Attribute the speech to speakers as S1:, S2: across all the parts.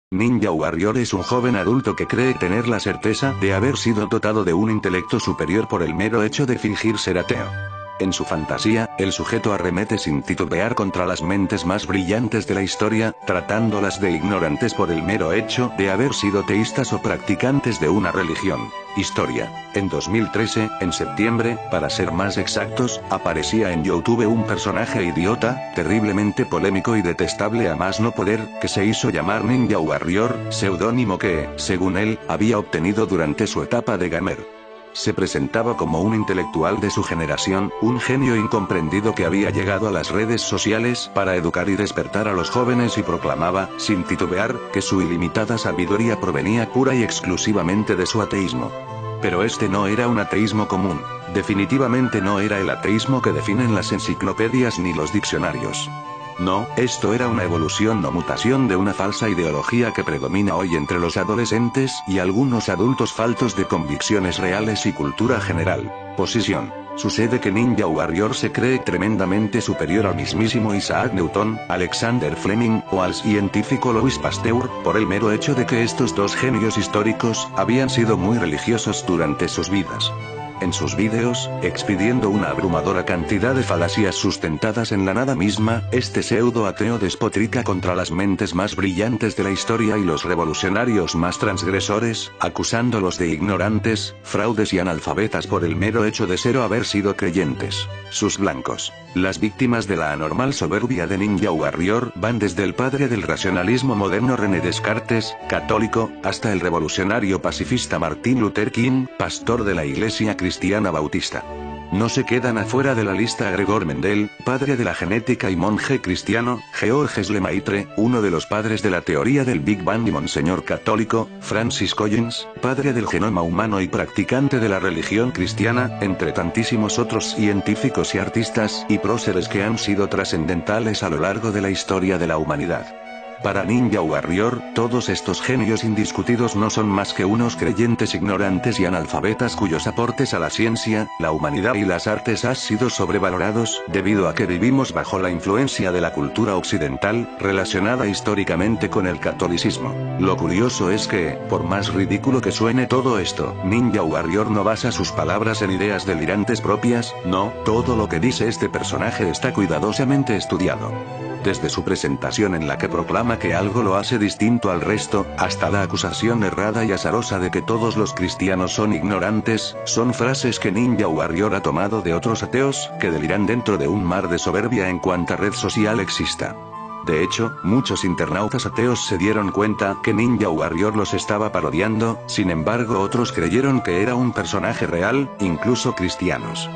S1: Ninja Warrior es un joven adulto que cree tener la certeza de haber sido dotado de un intelecto superior por el mero hecho de fingir ser ateo. En su fantasía, el sujeto arremete sin titubear contra las mentes más brillantes de la historia, tratándolas de ignorantes por el mero hecho de haber sido teístas o practicantes de una religión. Historia. En 2013, en septiembre, para ser más exactos, aparecía en YouTube un personaje idiota, terriblemente polémico y detestable a más no poder, que se hizo llamar Ninja Warrior, seudónimo que, según él, había obtenido durante su etapa de gamer. Se presentaba como un intelectual de su generación, un genio incomprendido que había llegado a las redes sociales para educar y despertar a los jóvenes y proclamaba, sin titubear, que su ilimitada sabiduría provenía pura y exclusivamente de su ateísmo. Pero este no era un ateísmo común, definitivamente no era el ateísmo que definen las enciclopedias ni los diccionarios. No, esto era una evolución o mutación de una falsa ideología que predomina hoy entre los adolescentes y algunos adultos faltos de convicciones reales y cultura general. Posición. Sucede que Ninja Warrior se cree tremendamente superior al mismísimo Isaac Newton, Alexander Fleming o al científico Louis Pasteur, por el mero hecho de que estos dos genios históricos habían sido muy religiosos durante sus vidas. En sus vídeos, expidiendo una abrumadora cantidad de falacias sustentadas en la nada misma, este pseudo-ateo despotrica contra las mentes más brillantes de la historia y los revolucionarios más transgresores, acusándolos de ignorantes, fraudes y analfabetas por el mero hecho de ser o haber sido creyentes. Sus blancos. Las víctimas de la anormal soberbia de Ninja Warrior van desde el padre del racionalismo moderno René Descartes, católico, hasta el revolucionario pacifista Martin Luther King, pastor de la Iglesia Cristiana Bautista. No se quedan afuera de la lista Gregor Mendel, padre de la genética y monje cristiano, Georges Lemaitre, uno de los padres de la teoría del Big Bang y monseñor católico, Francis Collins, padre del genoma humano y practicante de la religión cristiana, entre tantísimos otros científicos y artistas y próceres que han sido trascendentales a lo largo de la historia de la humanidad. Para Ninja Warrior, todos estos genios indiscutidos no son más que unos creyentes ignorantes y analfabetas cuyos aportes a la ciencia, la humanidad y las artes han sido sobrevalorados, debido a que vivimos bajo la influencia de la cultura occidental, relacionada históricamente con el catolicismo. Lo curioso es que, por más ridículo que suene todo esto, Ninja Warrior no basa sus palabras en ideas delirantes propias, no, todo lo que dice este personaje está cuidadosamente estudiado. Desde su presentación en la que proclama que algo lo hace distinto al resto, hasta la acusación errada y azarosa de que todos los cristianos son ignorantes, son frases que Ninja Warrior ha tomado de otros ateos, que deliran dentro de un mar de soberbia en cuanta red social exista. De hecho, muchos internautas ateos se dieron cuenta que Ninja Warrior los estaba parodiando, sin embargo otros creyeron que era un personaje real, incluso cristianos.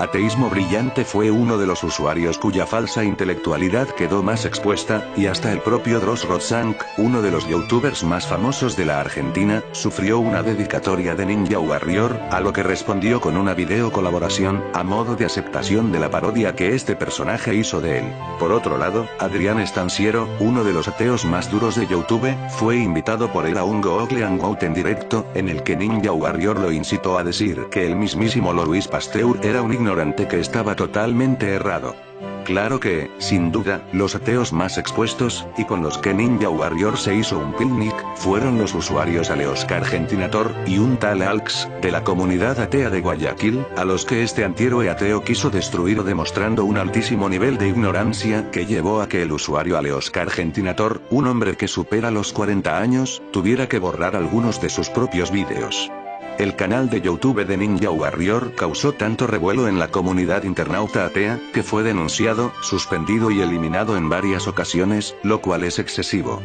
S1: Ateísmo Brillante fue uno de los usuarios cuya falsa intelectualidad quedó más expuesta, y hasta el propio Dross Rotzank, uno de los youtubers más famosos de la Argentina, sufrió una dedicatoria de Ninja Warrior, a lo que respondió con una video colaboración, a modo de aceptación de la parodia que este personaje hizo de él. Por otro lado, Adrián Estanciero, uno de los ateos más duros de YouTube, fue invitado por él a un Google Hangout en directo, en el que Ninja Warrior lo incitó a decir que el mismísimo Louis Pasteur era un ignorante que estaba totalmente errado. Claro que, sin duda, los ateos más expuestos, y con los que Ninja Warrior se hizo un picnic, fueron los usuarios Aleoscar Gentinator, y un tal Alx, de la comunidad atea de Guayaquil, a los que este antihéroe ateo quiso destruir demostrando un altísimo nivel de ignorancia que llevó a que el usuario Aleoscar Gentinator, un hombre que supera los 40 años, tuviera que borrar algunos de sus propios vídeos. El canal de YouTube de Ninja Warrior causó tanto revuelo en la comunidad internauta atea, que fue denunciado, suspendido y eliminado en varias ocasiones, lo cual es excesivo.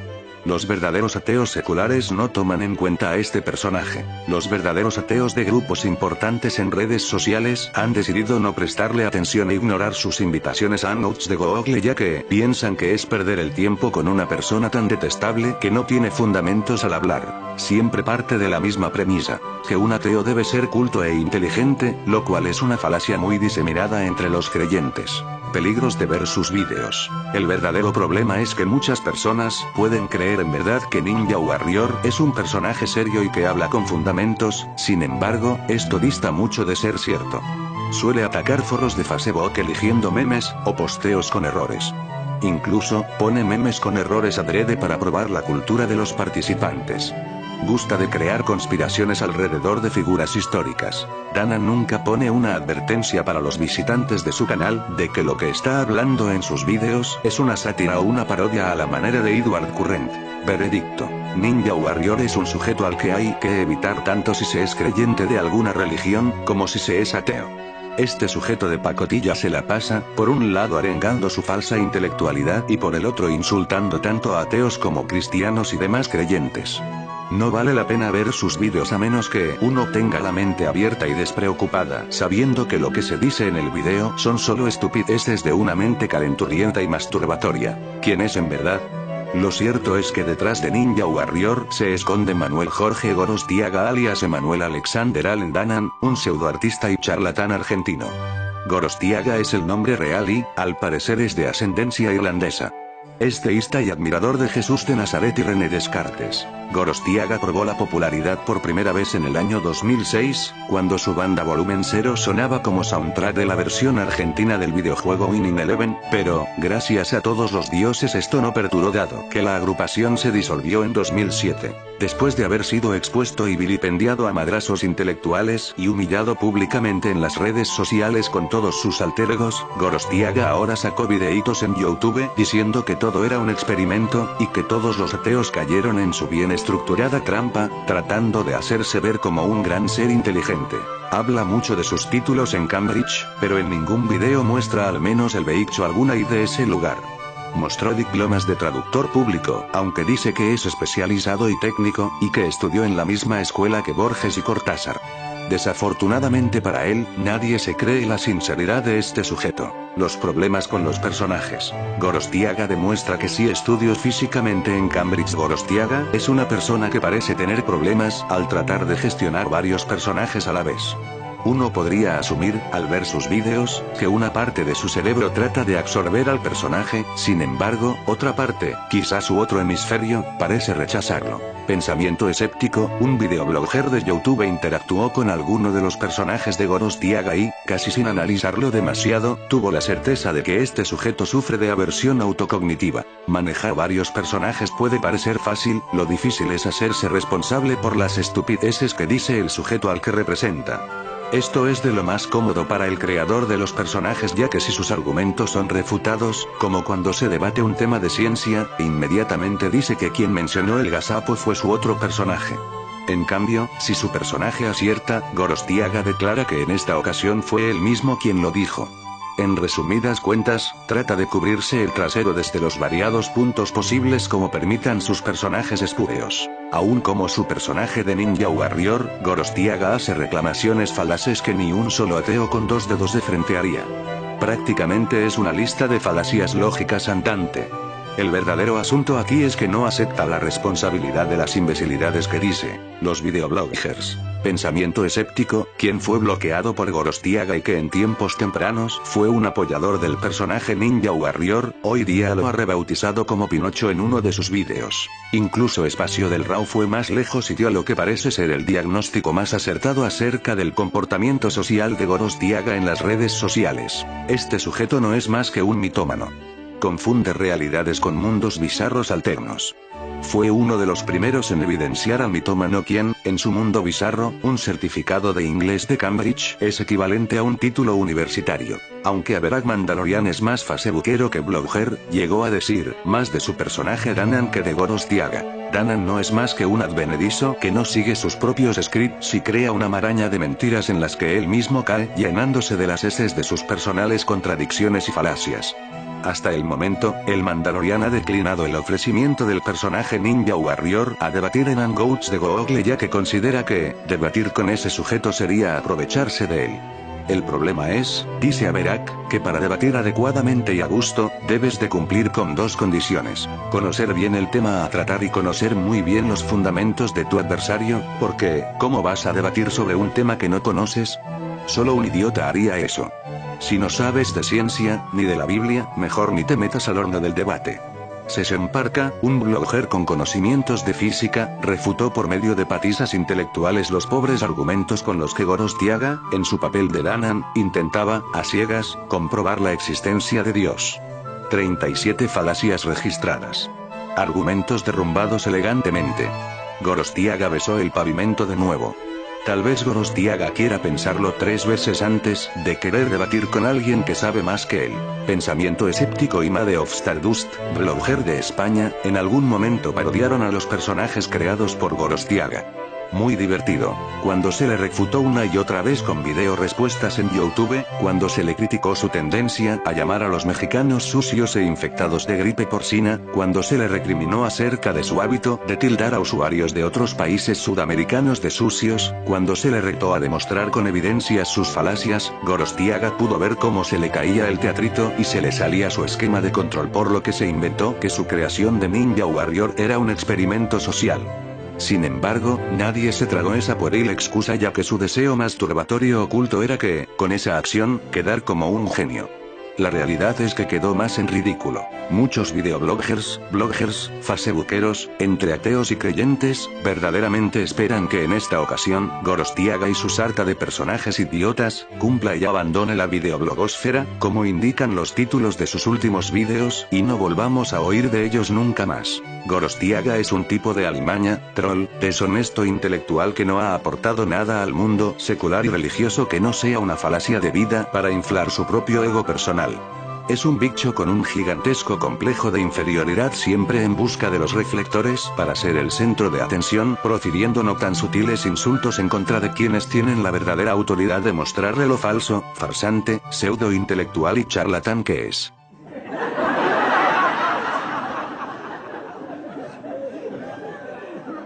S1: Los verdaderos ateos seculares no toman en cuenta a este personaje. Los verdaderos ateos de grupos importantes en redes sociales han decidido no prestarle atención e ignorar sus invitaciones a hangouts de Google, ya que piensan que es perder el tiempo con una persona tan detestable que no tiene fundamentos al hablar. Siempre parte de la misma premisa, que un ateo debe ser culto e inteligente, lo cual es una falacia muy diseminada entre los creyentes. Peligros de ver sus vídeos. El verdadero problema es que muchas personas pueden creer en verdad que Ninja Warrior es un personaje serio y que habla con fundamentos, sin embargo, esto dista mucho de ser cierto. Suele atacar foros de Facebook eligiendo memes, o posteos con errores. Incluso, pone memes con errores adrede para probar la cultura de los participantes. Gusta de crear conspiraciones alrededor de figuras históricas. Danan nunca pone una advertencia para los visitantes de su canal, de que lo que está hablando en sus vídeos es una sátira o una parodia a la manera de Edward Current. Veredicto: Ninja Warrior es un sujeto al que hay que evitar tanto si se es creyente de alguna religión, como si se es ateo. Este sujeto de pacotilla se la pasa, por un lado arengando su falsa intelectualidad y por el otro insultando tanto a ateos como cristianos y demás creyentes. No vale la pena ver sus vídeos a menos que uno tenga la mente abierta y despreocupada, sabiendo que lo que se dice en el video son solo estupideces de una mente calenturienta y masturbatoria. ¿Quién es en verdad? Lo cierto es que detrás de Ninja Warrior se esconde Manuel Jorge Gorostiaga alias Emanuel Alexander Allen Danan, un pseudoartista y charlatán argentino. Gorostiaga es el nombre real y, al parecer es de ascendencia irlandesa. Es teísta y admirador de Jesús de Nazaret y René Descartes. Gorostiaga probó la popularidad por primera vez en el año 2006, cuando su banda Volumen 0 sonaba como soundtrack de la versión argentina del videojuego Winning Eleven, pero, gracias a todos los dioses esto no perduró dado que la agrupación se disolvió en 2007. Después de haber sido expuesto y vilipendiado a madrazos intelectuales y humillado públicamente en las redes sociales con todos sus alter egos, Gorostiaga ahora sacó videitos en YouTube diciendo que todo era un experimento, y que todos los ateos cayeron en su bien estructurada trampa, tratando de hacerse ver como un gran ser inteligente. Habla mucho de sus títulos en Cambridge, pero en ningún video muestra al menos el hecho alguna y de ese lugar. Mostró diplomas de traductor público, aunque dice que es especializado y técnico, y que estudió en la misma escuela que Borges y Cortázar. Desafortunadamente para él, nadie se cree la sinceridad de este sujeto. Los problemas con los personajes. Gorostiaga demuestra que sí estudió físicamente en Cambridge. Gorostiaga es una persona que parece tener problemas al tratar de gestionar varios personajes a la vez. Uno podría asumir, al ver sus vídeos, que una parte de su cerebro trata de absorber al personaje, sin embargo, otra parte, quizás su otro hemisferio, parece rechazarlo. Pensamiento escéptico, un videoblogger de YouTube interactuó con alguno de los personajes de Gorostiaga y, casi sin analizarlo demasiado, tuvo la certeza de que este sujeto sufre de aversión autocognitiva. Manejar varios personajes puede parecer fácil, lo difícil es hacerse responsable por las estupideces que dice el sujeto al que representa. Esto es de lo más cómodo para el creador de los personajes, ya que si sus argumentos son refutados, como cuando se debate un tema de ciencia, inmediatamente dice que quien mencionó el gazapo fue su otro personaje. En cambio, si su personaje acierta, Gorostiaga declara que en esta ocasión fue él mismo quien lo dijo. En resumidas cuentas, trata de cubrirse el trasero desde los variados puntos posibles como permitan sus personajes espúreos. Aún como su personaje de Ninja Warrior, Gorostiaga hace reclamaciones falaces que ni un solo ateo con dos dedos de frente haría. Prácticamente es una lista de falacias lógicas andante. El verdadero asunto aquí es que no acepta la responsabilidad de las imbecilidades que dice. Los videobloggers. Pensamiento escéptico, quien fue bloqueado por Gorostiaga y que en tiempos tempranos fue un apoyador del personaje Ninja Warrior, hoy día lo ha rebautizado como Pinocho en uno de sus vídeos. Incluso Espacio del Raw fue más lejos y dio lo que parece ser el diagnóstico más acertado acerca del comportamiento social de Gorostiaga en las redes sociales. Este sujeto no es más que un mitómano. Confunde realidades con mundos bizarros alternos. Fue uno de los primeros en evidenciar al mitómano quien, en su mundo bizarro, un certificado de inglés de Cambridge es equivalente a un título universitario. Aunque Averag Mandalorian es más facebookero que blogger, llegó a decir más de su personaje Danan que de Gorostiaga. Danan no es más que un advenedizo que no sigue sus propios scripts y crea una maraña de mentiras en las que él mismo cae, llenándose de las heces de sus personales contradicciones y falacias. Hasta el momento, el Mandalorian ha declinado el ofrecimiento del personaje Ninja Warrior a debatir en Hangouts de Google, ya que considera que debatir con ese sujeto sería aprovecharse de él. El problema es, dice Averag, que para debatir adecuadamente y a gusto, debes de cumplir con dos condiciones: conocer bien el tema a tratar y conocer muy bien los fundamentos de tu adversario, porque, ¿cómo vas a debatir sobre un tema que no conoces? Solo un idiota haría eso. Si no sabes de ciencia, ni de la Biblia, mejor ni te metas al horno del debate. Session Parka, un blogger con conocimientos de física, refutó por medio de patisas intelectuales los pobres argumentos con los que Gorostiaga, en su papel de Danan, intentaba, a ciegas, comprobar la existencia de Dios. 37 falacias registradas. Argumentos derrumbados elegantemente. Gorostiaga besó el pavimento de nuevo. Tal vez Gorostiaga quiera pensarlo 3 veces antes de querer debatir con alguien que sabe más que él. Pensamiento escéptico y Made of Stardust, blogger de España, en algún momento parodiaron a los personajes creados por Gorostiaga. Muy divertido, cuando se le refutó una y otra vez con video respuestas en YouTube, cuando se le criticó su tendencia a llamar a los mexicanos sucios e infectados de gripe porcina, cuando se le recriminó acerca de su hábito de tildar a usuarios de otros países sudamericanos de sucios, cuando se le retó a demostrar con evidencias sus falacias, Gorostiaga pudo ver cómo se le caía el teatrito y se le salía su esquema de control, por lo que se inventó que su creación de Ninja Warrior era un experimento social. Sin embargo, nadie se tragó esa pueril excusa, ya que su deseo masturbatorio oculto era que, con esa acción, quedar como un genio. La realidad es que quedó más en ridículo. Muchos videobloggers, facebookeros, entre ateos y creyentes, verdaderamente esperan que en esta ocasión, Gorostiaga y su sarta de personajes idiotas, cumpla y abandone la videoblogosfera, como indican los títulos de sus últimos videos, y no volvamos a oír de ellos nunca más. Gorostiaga es un tipo de alimaña, troll, deshonesto intelectual que no ha aportado nada al mundo secular y religioso que no sea una falacia de vida para inflar su propio ego personal. Es un bicho con un gigantesco complejo de inferioridad, siempre en busca de los reflectores para ser el centro de atención, profiriendo no tan sutiles insultos en contra de quienes tienen la verdadera autoridad de mostrarle lo falso, farsante, pseudo intelectual y charlatán que es.